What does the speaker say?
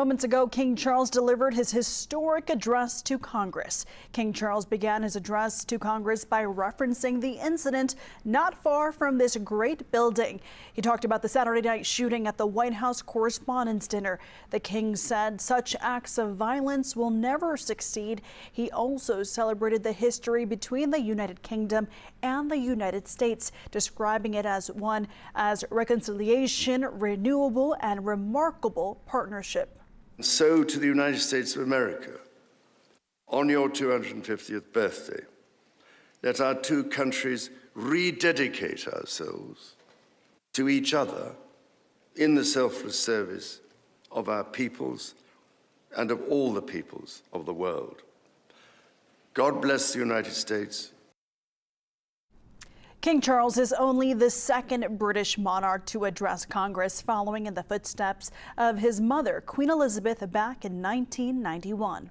Moments ago, King Charles delivered his historic address to Congress. King Charles began his address to Congress by referencing the incident not far from this great building. He talked about the Saturday night shooting at the White House Correspondents' Dinner. The king said such acts of violence will never succeed. He also celebrated the history between the United Kingdom and the United States, describing it as one as reconciliation, renewable, and remarkable partnership. So to the United States of America, on your 250th birthday, let our two countries rededicate ourselves to each other in the selfless service of our peoples and of all the peoples of the world. God bless the United States. King Charles is only the second British monarch to address Congress, following in the footsteps of his mother, Queen Elizabeth, back in 1991.